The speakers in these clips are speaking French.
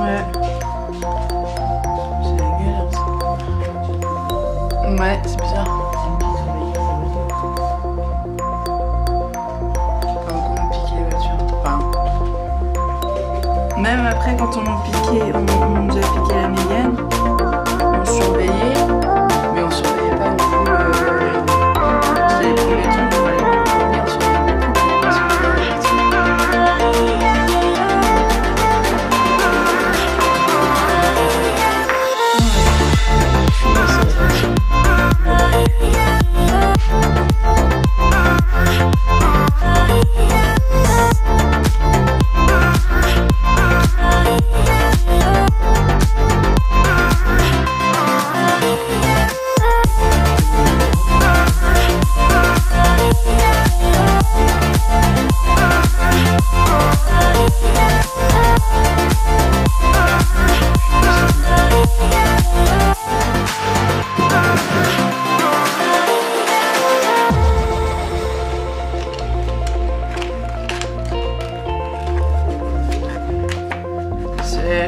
Ouais. C'est la galère ça. Ouais, c'est bizarre. Comme on pique les voitures. Enfin. Même après, quand on nous piquait, on nous a piqué la Mégane, on surveillait, mais on surveillait pas du coup. C'était les premiers trucs qu'on allait bien surveiller les poupes.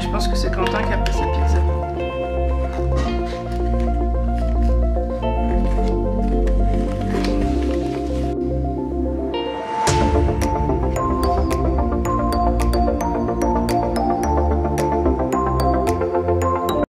Je pense que c'est Quentin qui a pris sa pièce.